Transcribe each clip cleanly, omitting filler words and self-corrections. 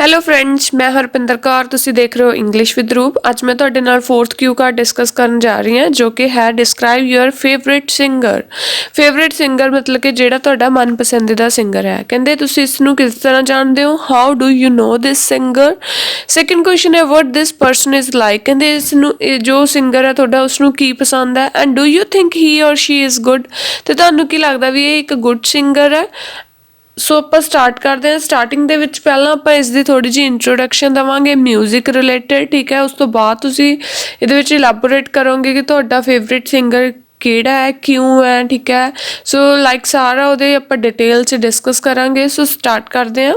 Hello friends, ਮੈਂ ਹਰਪਿੰਦਰ ਕੌਰ। ਤੁਸੀਂ ਦੇਖ ਰਹੇ ਹੋ ਇੰਗਲਿਸ਼ ਵਿਦ ਰੂਪ। ਅੱਜ ਮੈਂ ਤੁਹਾਡੇ ਨਾਲ 4th ਕਿਊ ਕਾਰਡ ਡਿਸਕਸ ਕਰਨ ਜਾ ਰਹੀ ਹਾਂ, ਜੋ ਕਿ ਹੈ describe your favourite singer. Favourite singer ਮਤਲਬ ਕਿ ਜਿਹੜਾ ਤੁਹਾਡਾ ਮਨਪਸੰਦੀਦਾ ਸਿੰਗਰ ਹੈ। ਕਹਿੰਦੇ ਤੁਸੀਂ ਇਸ ਨੂੰ ਕਿਸ ਤਰ੍ਹਾਂ ਜਾਣਦੇ ਹੋ? How do you know this singer? Second question ਹੈ ਵਾਟ ਦਿਸ ਪਰਸਨ ਇਜ਼ ਲਾਈਕ। ਕਹਿੰਦੇ ਇਸ ਨੂੰ ਜੋ ਸਿੰਗਰ ਹੈ ਤੁਹਾਡਾ ਉਸਨੂੰ ਕੀ ਪਸੰਦ ਹੈ। ਐਂਡ ਡੂ ਯੂ ਥਿੰਕ ਹੀ ਔਰ ਸ਼ੀ ਇਜ਼ ਗੁੱਡ। ਤੇ ਤੁਹਾਨੂੰ ਕੀ ਲੱਗਦਾ ਵੀ ਇਹ ਇੱਕ ਗੁੱਡ ਸਿੰਗਰ ਹੈ? ਸੋ ਆਪਾਂ ਸਟਾਰਟ ਕਰਦੇ ਹਾਂ। ਸਟਾਰਟਿੰਗ ਦੇ ਵਿੱਚ ਪਹਿਲਾਂ ਆਪਾਂ ਇਸ ਦੀ ਥੋੜ੍ਹੀ ਜਿਹੀ ਇੰਟਰੋਡਕਸ਼ਨ ਦੇਵਾਂਗੇ ਮਿਊਜ਼ਿਕ ਰਿਲੇਟਡ, ਠੀਕ ਹੈ। ਉਸ ਤੋਂ ਬਾਅਦ ਤੁਸੀਂ ਇਹਦੇ ਵਿੱਚ ਇਲੈਬੋਰੇਟ ਕਰੋਗੇ ਕਿ ਤੁਹਾਡਾ ਫੇਵਰੇਟ ਸਿੰਗਰ ਕਿਹੜਾ ਹੈ, ਕਿਉਂ ਹੈ, ਠੀਕ ਹੈ। ਸੋ ਲਾਈਕ ਸਾਰਾ ਉਹਦੇ ਆਪਾਂ ਡਿਟੇਲ 'ਚ ਡਿਸਕਸ ਕਰਾਂਗੇ। ਸੋ ਸਟਾਰਟ ਕਰਦੇ ਹਾਂ।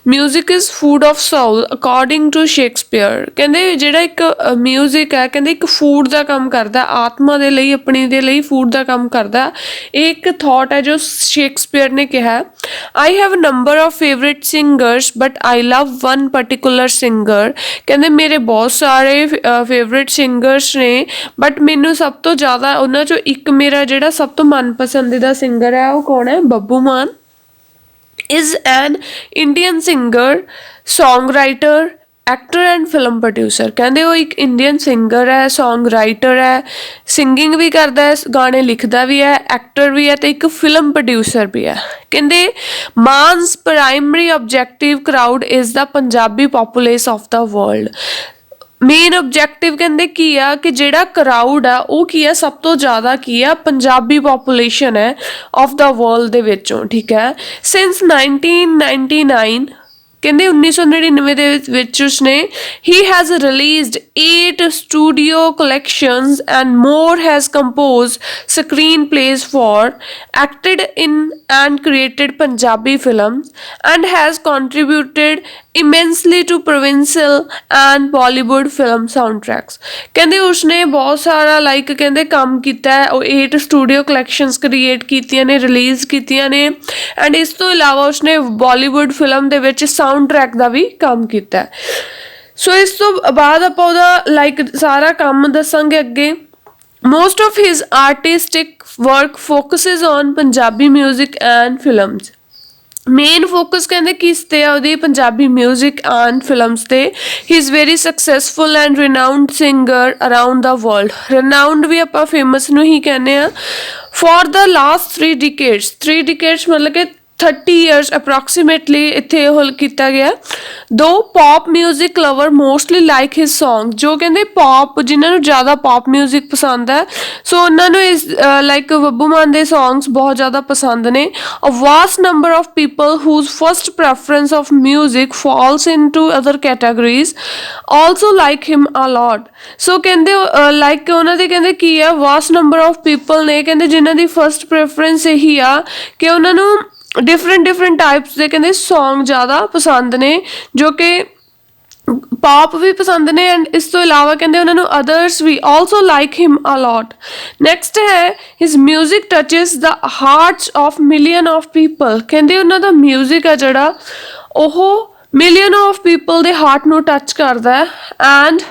Music is food of soul according to Shakespeare. ਕਹਿੰਦੇ ਜਿਹੜਾ ਇੱਕ ਮਿਊਜ਼ਿਕ ਹੈ, ਕਹਿੰਦੇ ਇੱਕ ਫੂਡ ਦਾ ਕੰਮ ਕਰਦਾ, ਆਤਮਾ ਦੇ ਲਈ, ਆਪਣੀ ਦੇ ਲਈ ਫੂਡ ਦਾ ਕੰਮ ਕਰਦਾ। ਇਹ ਇੱਕ ਥਾਟ ਹੈ ਜੋ ਸ਼ੇਕਸਪੀਅਰ ਨੇ ਕਿਹਾ। I have number of favourite singers but I love one particular singer. ਕਹਿੰਦੇ ਮੇਰੇ ਬਹੁਤ ਸਾਰੇ ਫੇਵਰੇਟ ਸਿੰਗਰਸ ਨੇ, ਬਟ ਮੈਨੂੰ ਸਭ ਤੋਂ ਜ਼ਿਆਦਾ ਉਹਨਾਂ 'ਚੋਂ ਇੱਕ ਮੇਰਾ ਜਿਹੜਾ ਸਭ ਤੋਂ ਮਨਪਸੰਦੀਦਾ ਸਿੰਗਰ ਹੈ ਉਹ ਕੌਣ ਹੈ? Babbu Maan is an Indian singer, songwriter, actor and film producer. कहते वो एक इंडियन सिंगर है, सॉन्ग राइटर है, सिंगिंग भी करता है, गाने लिखता भी है, एक्टर भी है, तो एक फिल्म प्रोड्यूसर भी है। कहते मानस primary objective crowd is the Punjabi populace of the world. Main objective ਕਹਿੰਦੇ ਕੀ ਆ ਕਿ ਜਿਹੜਾ ਕਰਾਊਡ ਆ ਉਹ ਕੀ ਆ, ਸਭ ਤੋਂ ਜ਼ਿਆਦਾ ਕੀ ਆ, ਪੰਜਾਬੀ ਪੋਪੂਲੇਸ਼ਨ ਹੈ ਆਫ ਦਾ ਵਰਲਡ ਦੇ ਵਿੱਚੋਂ, ਠੀਕ ਹੈ। ਸਿੰਸ 1999 ਕਹਿੰਦੇ 1999 ਦੇ ਵਿੱਚ ਉਸਨੇ ਹੀ has released 8 studio collections and more has composed screenplays for acted in and created Punjabi films and has contributed immensely to provincial and Bollywood film soundtracks. ਕਹਿੰਦੇ ਉਸਨੇ ਬਹੁਤ ਸਾਰਾ ਲਾਈਕ ਕਹਿੰਦੇ ਕੰਮ ਕੀਤਾ ਹੈ। ਉਹ 8 ਸਟੂਡੀਓ ਕਲੈਕਸ਼ਨਸ ਕ੍ਰੀਏਟ ਕੀਤੀਆਂ ਨੇ, ਰਿਲੀਜ਼ ਕੀਤੀਆਂ ਨੇ, ਐਂਡ ਇਸ ਤੋਂ ਇਲਾਵਾ ਉਸਨੇ ਬਾਲੀਵੁੱਡ ਫਿਲਮ ਦੇ ਵਿੱਚ ਸਾਊਂਡ ਟਰੈਕ ਦਾ ਵੀ ਕੰਮ ਕੀਤਾ। ਸੋ ਇਸ ਤੋਂ ਬਾਅਦ ਆਪਾਂ ਉਹਦਾ ਲਾਈਕ ਸਾਰਾ ਕੰਮ ਦੱਸਾਂਗੇ ਅੱਗੇ। Most of his artistic work focuses on Punjabi music and films. Main focus ਕਹਿੰਦੇ ਕਿਸ ਤੇ ਆ ਉਹਦੀ? ਪੰਜਾਬੀ ਮਿਊਜ਼ਿਕ ਐਂਡ ਫਿਲਮਸ ਤੇ। He is very successful and renowned singer around the world. Renowned ਵੀ ਆਪਾਂ ਫੇਮਸ ਨੂੰ ਹੀ ਕਹਿੰਦੇ ਆ। For the last 3 decades, 3 decades ਮਤਲਬ ਕਿ 30 years ਅਪਰੋਕਸੀਮੇਟਲੀ ਇੱਥੇ ਉਹ ਕੀਤਾ ਗਿਆ। The pop music lover mostly like his song. ਜੋ ਕਹਿੰਦੇ ਪੌਪ, ਜਿਨ੍ਹਾਂ ਨੂੰ ਜ਼ਿਆਦਾ ਪੌਪ ਮਿਊਜ਼ਿਕ ਪਸੰਦ ਹੈ, ਸੋ ਉਹਨਾਂ ਨੂੰ ਇਸ ਲਾਈਕ ਬੱਬੂ ਮਾਨ ਦੇ ਸੌਂਗਸ ਬਹੁਤ ਜ਼ਿਆਦਾ ਪਸੰਦ ਨੇ। A vast number of people whose first preference of music falls in to other categories also like him a lot. So ਕਹਿੰਦੇ ਲਾਈਕ ਉਹਨਾਂ ਦੇ ਕਹਿੰਦੇ ਕੀ ਆ, ਵਾਸਟ ਨੰਬਰ ਆਫ ਪੀਪਲ ਨੇ ਕਹਿੰਦੇ ਜਿਨ੍ਹਾਂ ਦੀ ਫਸਟ ਪ੍ਰੈਫਰੈਂਸ ਇਹੀ ਆ ਕਿ ਉਹਨਾਂ ਨੂੰ ਡਿਫਰੈਂਟ ਟਾਈਪਸ ਦੇ ਕਹਿੰਦੇ ਸੌਂਗ ਜ਼ਿਆਦਾ ਪਸੰਦ ਨੇ, ਜੋ ਕਿ ਪੌਪ ਵੀ ਪਸੰਦ ਨੇ, ਐਂਡ ਇਸ ਤੋਂ ਇਲਾਵਾ ਕਹਿੰਦੇ ਉਹਨਾਂ ਨੂੰ ਅਦਰਸ ਵੀ also like him a lot. Next ਹੈ his music touches the hearts of million of people. ਕਹਿੰਦੇ ਉਹਨਾਂ ਦਾ ਮਿਊਜ਼ਿਕ ਹੈ ਜਿਹੜਾ ਉਹ ਮਿਲੀਅਨ ਆਫ ਪੀਪਲ ਦੇ ਹਾਰਟ ਨੂੰ ਟੱਚ ਕਰਦਾ ਹੈ and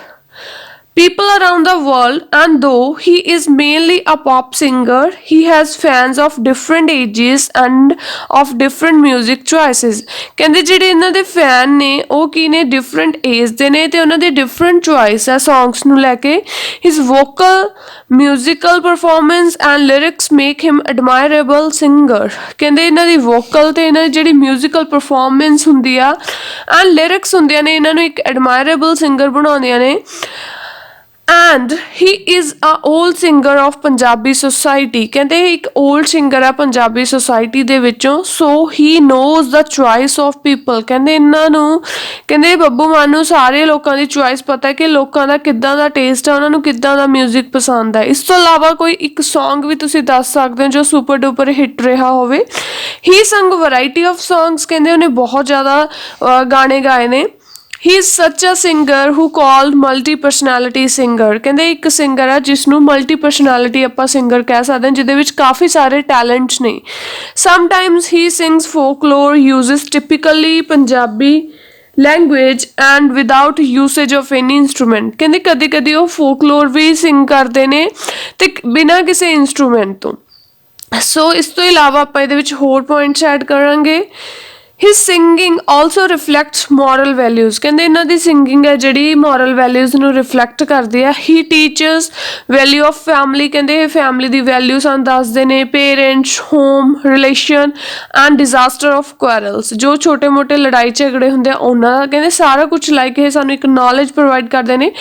people around the world. And though he is mainly a pop singer, he has fans of different ages and of different music choices. ਕਹਿੰਦੇ ਜਿਹੜੇ ਇਹਨਾਂ ਦੇ ਫੈਨ ਨੇ ਉਹ ਕੀ ਨੇ, ਡਿਫਰੈਂਟ ਏਜ ਦੇ ਨੇ, ਤੇ ਉਹਨਾਂ ਦੀ ਡਿਫਰੈਂਟ ਚੁਆਇਸ ਹੈ ਸੌਂਗਸ ਨੂੰ ਲੈ ਕੇ। His vocal, musical performance and lyrics make him admirable singer. ਕਹਿੰਦੇ ਇਹਨਾਂ ਦੀ ਵੋਕਲ ਤੇ ਇਹਨਾਂ ਦੀ ਜਿਹੜੀ ਮਿਊਜ਼ੀਕਲ ਪਰਫੋਰਮੈਂਸ ਹੁੰਦੀ ਆ ਐਂਡ ਲਿਰਿਕਸ ਹੁੰਦੀਆਂ ਨੇ, ਇਹਨਾਂ ਨੂੰ ਇੱਕ ਐਡਮਾਇਰੇਬਲ ਸਿੰਗਰ ਬਣਾਉਂਦੀਆਂ ਨੇ। And he is a old singer of Punjabi society. ਕਹਿੰਦੇ ਇੱਕ ਓਲਡ ਸਿੰਗਰ ਆ ਪੰਜਾਬੀ ਸੋਸਾਇਟੀ ਦੇ ਵਿੱਚੋਂ। So he knows the choice of people. ਕਹਿੰਦੇ ਇਹਨਾਂ ਨੂੰ, ਕਹਿੰਦੇ ਬੱਬੂ ਮਾਨ ਨੂੰ ਸਾਰੇ ਲੋਕਾਂ ਦੀ ਚੁਆਇਸ ਪਤਾ ਕਿ ਲੋਕਾਂ ਦਾ ਕਿੱਦਾਂ ਦਾ ਟੇਸਟ ਆ, ਉਹਨਾਂ ਨੂੰ ਕਿੱਦਾਂ ਦਾ ਮਿਊਜ਼ਿਕ ਪਸੰਦ ਹੈ। ਇਸ ਤੋਂ ਇਲਾਵਾ ਕੋਈ ਇੱਕ ਸੌਂਗ ਵੀ ਤੁਸੀਂ ਦੱਸ ਸਕਦੇ ਹੋ ਜੋ ਸੁਪਰ ਡੁਪਰ ਹਿੱਟ ਰਿਹਾ ਹੋਵੇ। ਹੀ ਸੰਗ ਵਰਾਇਟੀ ਆਫ ਸੌਂਗਸ। ਕਹਿੰਦੇ ਉਹਨੇ ਬਹੁਤ ਜ਼ਿਆਦਾ ਗਾਣੇ ਗਾਏ ਨੇ। He is such a singer who called multi personality singer. ਕਹਿੰਦੇ ਇੱਕ ਸਿੰਗਰ ਆ ਜਿਸ ਨੂੰ ਮਲਟੀ ਪਰਸਨੈਲਿਟੀ ਆਪਾਂ ਸਿੰਗਰ ਕਹਿ ਸਕਦੇ ਹਾਂ, ਜਿਹਦੇ ਵਿੱਚ ਕਾਫੀ ਸਾਰੇ ਟੈਲੈਂਟਸ ਨੇ। Sometimes he sings folklore uses typically Punjabi language and without usage of any instrument. ਕਹਿੰਦੇ ਕਦੇ ਕਦੇ ਉਹ ਫੋਕਲੋਰ ਵੀ ਸਿੰਗ ਕਰਦੇ ਨੇ ਤੇ ਬਿਨਾਂ ਕਿਸੇ ਇੰਸਟਰੂਮੈਂਟ ਤੋਂ। ਸੋ ਇਸ ਤੋਂ ਇਲਾਵਾ ਆਪਾਂ ਇਹਦੇ ਵਿੱਚ ਹੋਰ ਪੁਆਇੰਟਸ ਐਡ ਕਰਾਂਗੇ। His singing also reflects moral values ਕਹਿੰਦੇ ਇਹਨਾਂ ਦੀ singing ਹੈ ਜਿਹੜੀ moral values ਨੂੰ reflect ਕਰਦੀ ਹੈ। He teaches value of family ਕਹਿੰਦੇ ਇਹ family ਦੀ value ਸਾਨੂੰ ਦੱਸਦੇ ਨੇ। Parents, home, relation and disaster of quarrels ਜੋ ਛੋਟੇ ਮੋਟੇ ਲੜਾਈ ਝਗੜੇ ਹੁੰਦੇ ਆ ਉਹਨਾਂ ਦਾ ਕਹਿੰਦੇ ਸਾਰਾ ਕੁਝ ਲਾਈਕ ਇਹ ਸਾਨੂੰ ਇੱਕ knowledge provide ਕਰਦੇ ਨੇ।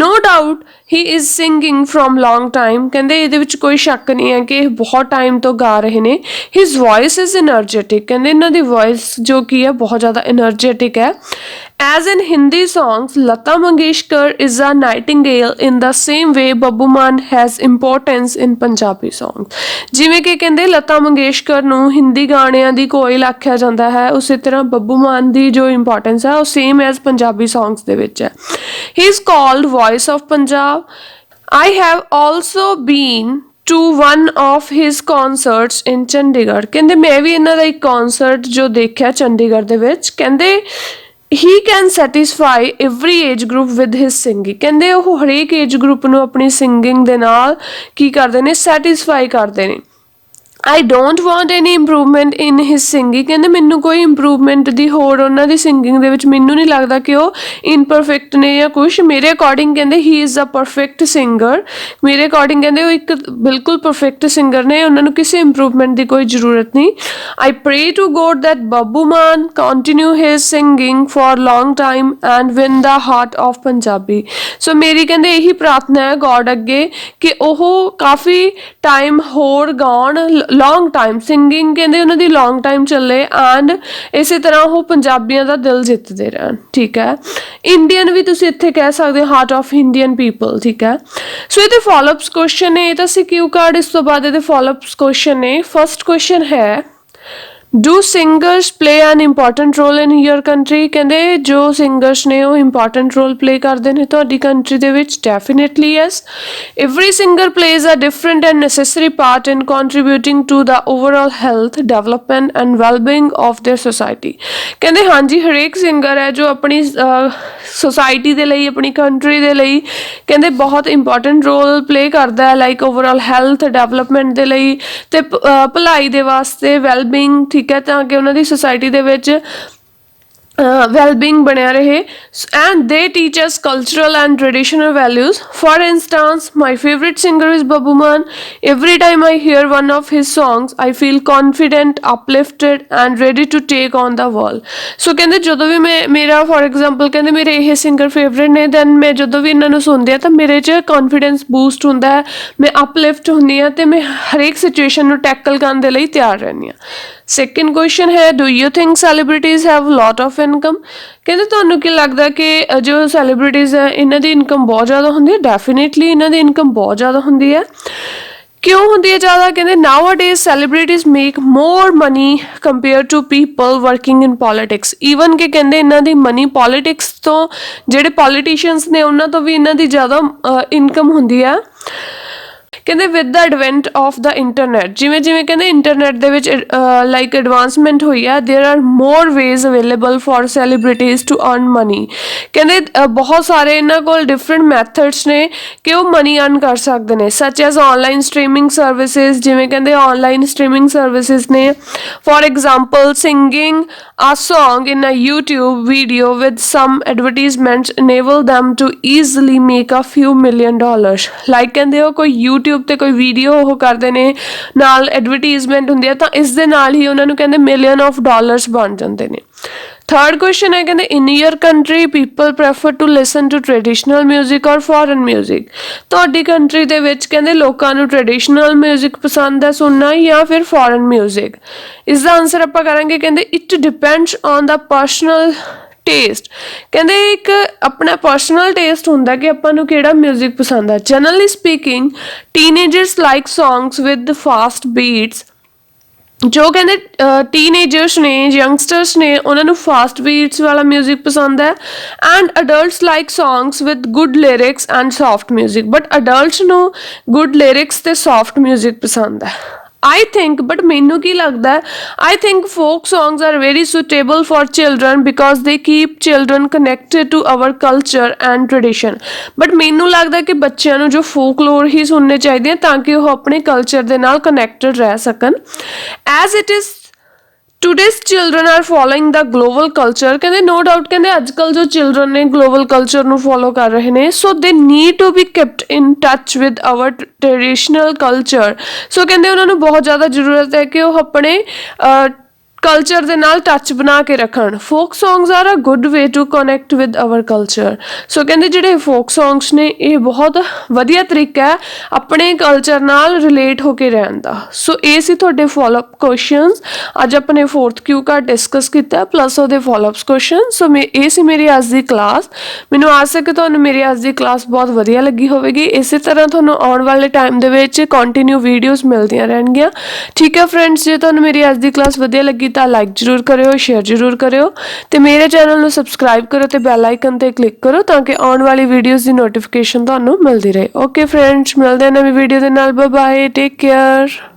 No doubt he is singing from long time ਕਹਿੰਦੇ ਇਹਦੇ ਵਿੱਚ ਕੋਈ ਸ਼ੱਕ ਨਹੀਂ ਹੈ ਕਿ ਇਹ ਬਹੁਤ ਟਾਈਮ ਤੋਂ ਗਾ ਰਹੇ ਨੇ। His voice is energetic ਕਹਿੰਦੇ ਇਹਨਾਂ ਦੀ voice ਜੋ ਕੀ ਹੈ ਬਹੁਤ ਜ਼ਿਆਦਾ energetic ਹੈ। As in Hindi songs, Lata Mangeshkar is a nightingale in the same way Babbu Maan has importance in Punjabi songs ਜਿਵੇਂ ਕਿ ਕਹਿੰਦੇ ਲਤਾ ਮੰਗੇਸ਼ਕਰ ਨੂੰ ਹਿੰਦੀ ਗਾਣਿਆਂ ਦੀ ਕੋਇਲ ਆਖਿਆ ਜਾਂਦਾ ਹੈ ਉਸੇ ਤਰ੍ਹਾਂ ਬੱਬੂ ਮਾਨ ਦੀ ਜੋ ਇੰਪੋਰਟੈਂਸ ਹੈ ਉਹ ਸੇਮ ਐਜ਼ ਪੰਜਾਬੀ songs ਦੇ ਵਿੱਚ ਹੈ। He is called voice of Punjab. I have also been to one of his concerts in Chandigarh ਕਹਿੰਦੇ ਮੈਂ ਵੀ ਇਹਨਾਂ ਦਾ ਇੱਕ concert ਜੋ ਦੇਖਿਆ ਚੰਡੀਗੜ੍ਹ ਦੇ ਵਿੱਚ ਕਹਿੰਦੇ he can satisfy every age group with his singing ਕਹਿੰਦੇ ਉਹ ਹਰੇਕ ਏਜ ਗਰੁੱਪ ਨੂੰ ਆਪਣੀ ਸਿੰਗਿੰਗ ਦੇ ਨਾਲ ਕੀ ਕਰਦੇ ਨੇ ਸੈਟੀਸਫਾਈ ਕਰਦੇ ਨੇ। I don't want any improvement in his singing ਕਹਿੰਦੇ ਮੈਨੂੰ ਕੋਈ ਇੰਪਰੂਵਮੈਂਟ ਦੀ ਹੋਰ ਉਹਨਾਂ ਦੀ ਸਿੰਗਿੰਗ ਦੇ ਵਿੱਚ ਮੈਨੂੰ ਨਹੀਂ ਲੱਗਦਾ ਕਿ ਉਹ ਇਨਪਰਫੈਕਟ ਨੇ ਜਾਂ ਕੁਛ ਮੇਰੇ ਅਕੋਰਡਿੰਗ ਕਹਿੰਦੇ he is a perfect singer ਮੇਰੇ ਅਕੋਰਡਿੰਗ ਕਹਿੰਦੇ ਉਹ ਇੱਕ ਬਿਲਕੁਲ ਪਰਫੈਕਟ ਸਿੰਗਰ ਨੇ ਉਹਨਾਂ ਨੂੰ ਕਿਸੇ ਇੰਪਰੂਵਮੈਂਟ ਦੀ ਕੋਈ ਜ਼ਰੂਰਤ ਨਹੀਂ। I pray to God that Babbu Maan continue his singing for long time and win the heart of Punjabi ਸੋ ਮੇਰੀ ਕਹਿੰਦੇ ਇਹੀ ਪ੍ਰਾਰਥਨਾ ਹੈ ਗੋਡ ਅੱਗੇ ਕਿ ਉਹ ਕਾਫੀ ਟਾਈਮ ਹੋਰ ਗਾਉਣ ਲੌਂਗ ਟਾਈਮ ਸਿੰਗਿੰਗ ਕਹਿੰਦੇ ਉਹਨਾਂ ਦੀ ਲੌਂਗ ਟਾਈਮ ਚੱਲੇ ਐਂਡ ਇਸੇ ਤਰ੍ਹਾਂ ਉਹ ਪੰਜਾਬੀਆਂ ਦਾ ਦਿਲ ਜਿੱਤਦੇ ਰਹਿਣ। ਠੀਕ ਹੈ ਇੰਡੀਅਨ ਵੀ ਤੁਸੀਂ ਇੱਥੇ ਕਹਿ ਸਕਦੇ ਹੋ ਹਾਰਟ ਆਫ ਇੰਡੀਅਨ ਪੀਪਲ। ਠੀਕ ਹੈ ਸੋ ਇਹਦੇ ਫੋਲੋਅਪਸ ਕੁਐਸਚਨ ਨੇ ਇਹ ਤਾਂ ਸੀ ਕਿਊ ਕਾਰਡ ਇਸ ਤੋਂ ਬਾਅਦ ਇਹਦੇ ਫੋਲੋਅਪਸ ਕੁਐਸਚਨ ਨੇ। ਫਸਟ ਕੁਐਸਚਨ ਹੈ Do singers play an important role in your country ਕਹਿੰਦੇ ਜੋ singers ਨੇ ਉਹ important role play ਕਰਦੇ ਨੇ ਤੁਹਾਡੀ country ਦੇ ਵਿੱਚ definitely yes every singer plays a different and necessary part in contributing to the overall health development and well-being of their society ਕਹਿੰਦੇ ਹਾਂਜੀ ਹਰੇਕ singer ਹੈ ਜੋ ਆਪਣੀ society ਦੇ ਲਈ ਆਪਣੀ country ਦੇ ਲਈ ਕਹਿੰਦੇ ਬਹੁਤ important role play ਕਰਦਾ ਹੈ like overall health development ਦੇ ਲਈ ਤੇ ਭਲਾਈ ਦੇ ਵਾਸਤੇ well-being ਠੀਕ ਹੈ ਤਾਂ ਕਿ ਉਹਨਾਂ ਦੀ ਸੋਸਾਇਟੀ ਦੇ ਵਿੱਚ well-being ਬਣਿਆ ਰਹੇ and they teach us cultural and traditional values. For instance, my favorite singer is Babbu Maan. Every time I hear one of his songs, I feel confident, uplifted and ready to take on the world. So ਕਹਿੰਦੇ ਜਦੋਂ ਵੀ ਮੈਂ ਮੇਰਾ for example ਕਹਿੰਦੇ ਮੇਰੇ ਇਹ singer favorite ਨੇ then ਮੈਂ ਜਦੋਂ ਵੀ ਇਹਨਾਂ ਨੂੰ ਸੁਣਦੀ ਹਾਂ ਤਾਂ ਮੇਰੇ 'ਚ confidence boost ਹੁੰਦਾ ਹੈ ਮੈਂ uplift ਹੁੰਦੀ ਹਾਂ ਤੇ ਮੈਂ ਹਰੇਕ situation ਨੂੰ tackle ਕਰਨ ਦੇ ਲਈ ਤਿਆਰ ਰਹਿੰਦੀ ਹਾਂ। Second question ਹੈ do you think celebrities have lot of income ਕਹਿੰਦੇ ਤੁਹਾਨੂੰ ਕੀ ਲੱਗਦਾ ਕਿ ਜੋ ਸੈਲੀਬ੍ਰਿਟੀਜ਼ ਹੈ ਇਹਨਾਂ ਦੀ ਇਨਕਮ ਬਹੁਤ ਜ਼ਿਆਦਾ ਹੁੰਦੀ ਹੈ। ਡੈਫੀਨੇਟਲੀ ਇਹਨਾਂ ਦੀ ਇਨਕਮ ਬਹੁਤ ਜ਼ਿਆਦਾ ਹੁੰਦੀ ਹੈ। ਕਿਉਂ ਹੁੰਦੀ ਹੈ ਜ਼ਿਆਦਾ ਕਹਿੰਦੇ nowadays celebrities make more money compared to people working in politics even ਕਿ ਕਹਿੰਦੇ ਇਹਨਾਂ ਦੀ ਮਨੀ ਪੋਲੀਟਿਕਸ ਤੋਂ ਜਿਹੜੇ ਪੋਲੀਟੀਸ਼ੀਅਨਸ ਨੇ ਉਹਨਾਂ ਤੋਂ ਵੀ ਇਹਨਾਂ ਦੀ ਜ਼ਿਆਦਾ ਇਨਕਮ ਹੁੰਦੀ ਹੈ। ਕਹਿੰਦੇ with the advent of the internet ਜਿਵੇਂ ਜਿਵੇਂ ਕਹਿੰਦੇ ਇੰਟਰਨੈਟ ਦੇ ਵਿੱਚ ਲਾਈਕ ਐਡਵਾਂਸਮੈਂਟ ਹੋਈ ਆ there are more ways available for celebrities to earn money ਕਹਿੰਦੇ ਬਹੁਤ ਸਾਰੇ ਇਹਨਾਂ ਕੋਲ ਡਿਫਰੈਂਟ ਮੈਥਡਸ ਨੇ ਕਿ ਉਹ ਮਨੀ ਅਰਨ ਕਰ ਸਕਦੇ ਨੇ ਸੱਚ ਐਜ਼ ਆਨਲਾਈਨ ਸਟ੍ਰੀਮਿੰਗ ਸਰਵਿਸਿਜ਼ ਜਿਵੇਂ ਕਹਿੰਦੇ ਆਨਲਾਈਨ ਸਟ੍ਰੀਮਿੰਗ ਸਰਵਿਸਿਜ਼ ਨੇ for example singing a song in a YouTube video with some advertisements enable them to easily make a few $1 million like ਕਹਿੰਦੇ ਉਹ ਕੋਈ YouTube ਤੇ ਕੋਈ ਵੀਡੀਓ ਉਹ ਕਰਦੇ ਨੇ ਨਾਲ ਐਡਵਰਟਾਈਜ਼ਮੈਂਟ ਹੁੰਦੀ ਹੈ ਤਾਂ ਇਸ ਦੇ ਨਾਲ ਹੀ ਉਹਨਾਂ ਨੂੰ ਕਹਿੰਦੇ $millions of dollars ਬਣ ਜਾਂਦੇ ਨੇ। Third question ਹੈ ਕਹਿੰਦੇ in your country people prefer to listen to traditional music or foreign music ਤੁਹਾਡੀ ਕੰਟਰੀ ਦੇ ਵਿੱਚ ਕਹਿੰਦੇ ਲੋਕਾਂ ਨੂੰ ਟ੍ਰੈਡੀਸ਼ਨਲ ਮਿਊਜ਼ਿਕ ਪਸੰਦ ਹੈ ਸੁਣਨਾ ਜਾਂ ਫਿਰ ਫੋਰਨ ਮਿਊਜ਼ਿਕ ਇਸ ਦਾ ਆਨਸਰ ਆਪਾਂ ਕਰਾਂਗੇ ਕਹਿੰਦੇ it depends on the personal taste ਕਹਿੰਦੇ ਇੱਕ ਆਪਣਾ ਪਰਸਨਲ ਟੇਸਟ ਹੁੰਦਾ ਕਿ ਆਪਾਂ ਨੂੰ ਕਿਹੜਾ ਮਿਊਜ਼ਿਕ ਪਸੰਦ ਹੈ। Generally speaking teenagers like songs with fast beats ਜੋ ਕਹਿੰਦੇ ਟੀਨੇਜਰਸ ਨੇ ਯੰਗਸਟਰਸ ਨੇ ਉਹਨਾਂ ਨੂੰ ਫਾਸਟ ਬੀਟਸ ਵਾਲਾ ਮਿਊਜ਼ਿਕ ਪਸੰਦ ਹੈ and adults like songs with good lyrics and soft music but adults ਨੂੰ ਗੁੱਡ ਲਿਰਿਕਸ ਤੇ ਸੌਫਟ ਮਿਊਜ਼ਿਕ ਪਸੰਦ ਹੈ। I think but ਮੈਨੂੰ ਕੀ ਲੱਗਦਾ I think folk songs are very suitable for children because they keep children connected to our culture and tradition but ਮੈਨੂੰ ਲੱਗਦਾ ਕਿ ਬੱਚਿਆਂ ਨੂੰ ਜੋ folklore ਹੀ ਸੁਣਨੇ ਚਾਹੀਦੇ ਆ ਤਾਂ ਕਿ ਉਹ ਆਪਣੇ ਕਲਚਰ ਦੇ ਨਾਲ ਕਨੈਕਟਡ ਰਹਿ ਸਕਣ as it is today's children are following the global culture ਕਹਿੰਦੇ ਨੋ ਡਾਊਟ ਕਹਿੰਦੇ ਅੱਜ ਕੱਲ੍ਹ ਜੋ ਚਿਲਡਰਨ ਨੇ ਗਲੋਬਲ ਕਲਚਰ ਨੂੰ ਫੋਲੋ ਕਰ ਰਹੇ ਨੇ so they need to be kept in touch with our traditional culture so ਕਹਿੰਦੇ ਉਹਨਾਂ ਨੂੰ ਬਹੁਤ ਜ਼ਿਆਦਾ ਜ਼ਰੂਰਤ ਹੈ ਕਿ ਉਹ ਆਪਣੇ ਕਲਚਰ ਦੇ ਨਾਲ ਟੱਚ ਬਣਾ ਕੇ ਰੱਖਣ folk songs are a good way to connect with our culture so ਕਹਿੰਦੇ ਜਿਹੜੇ ਫੋਕ ਸੌਂਗਸ ਨੇ ਇਹ ਬਹੁਤ ਵਧੀਆ ਤਰੀਕਾ ਹੈ ਆਪਣੇ ਕਲਚਰ ਨਾਲ ਰਿਲੇਟ ਹੋ ਕੇ ਰਹਿਣ ਦਾ ਸੋ ਇਹ ਸੀ ਤੁਹਾਡੇ ਫੋਲੋਅਪ ਕੁਐਸਚਨਸ ਅੱਜ ਆਪਣੇ 4th ਕਿਊ ਕਾਰਡ ਡਿਸਕਸ ਕੀਤਾ ਪਲੱਸ ਉਹਦੇ ਫੋਲੋਅਪਸ ਕੁਐਸਚਨ ਸੋ ਇਹ ਸੀ ਮੇਰੀ ਅੱਜ ਦੀ ਕਲਾਸ ਮੈਨੂੰ ਆਸ ਹੈ ਕਿ ਤੁਹਾਨੂੰ ਮੇਰੀ ਅੱਜ ਦੀ ਕਲਾਸ ਬਹੁਤ ਵਧੀਆ ਲੱਗੀ ਹੋਵੇਗੀ ਇਸੇ ਤਰ੍ਹਾਂ ਤੁਹਾਨੂੰ ਆਉਣ ਵਾਲੇ ਟਾਈਮ ਦੇ ਵਿੱਚ ਕੰਟੀਨਿਊ ਵੀਡੀਓਜ਼ ਮਿਲਦੀਆਂ ਰਹਿਣਗੀਆਂ ਠੀਕ ਹੈ ਫਰੈਂਡਸ ਜੇ ਤੁਹਾਨੂੰ ਮੇਰੀ ਅੱਜ ਦੀ ਕਲਾਸ ਵਧੀਆ ਲੱਗੀ ਤਾਂ ਲਾਈਕ ਜ਼ਰੂਰ ਕਰਿਓ ਸ਼ੇਅਰ ਜ਼ਰੂਰ ਕਰਿਓ ਤੇ ਮੇਰੇ ਚੈਨਲ ਨੂੰ ਸਬਸਕ੍ਰਾਈਬ ਕਰੋ ਤੇ ਬੈਲ ਆਈਕਨ ਤੇ ਕਲਿੱਕ ਕਰੋ ਤਾਂ ਕਿ ਆਉਣ ਵਾਲੀ ਵੀਡੀਓਜ਼ ਦੀ ਨੋਟੀਫਿਕੇਸ਼ਨ ਤੁਹਾਨੂੰ ਮਿਲਦੀ ਰਹੇ ਓਕੇ ਫਰੈਂਡਸ ਮਿਲਦੇ ਹਾਂ ਨਵੀਂ ਵੀਡੀਓ ਦੇ ਨਾਲ ਬਾਏ ਬਾਏ ਟੇਕ ਕੇਅਰ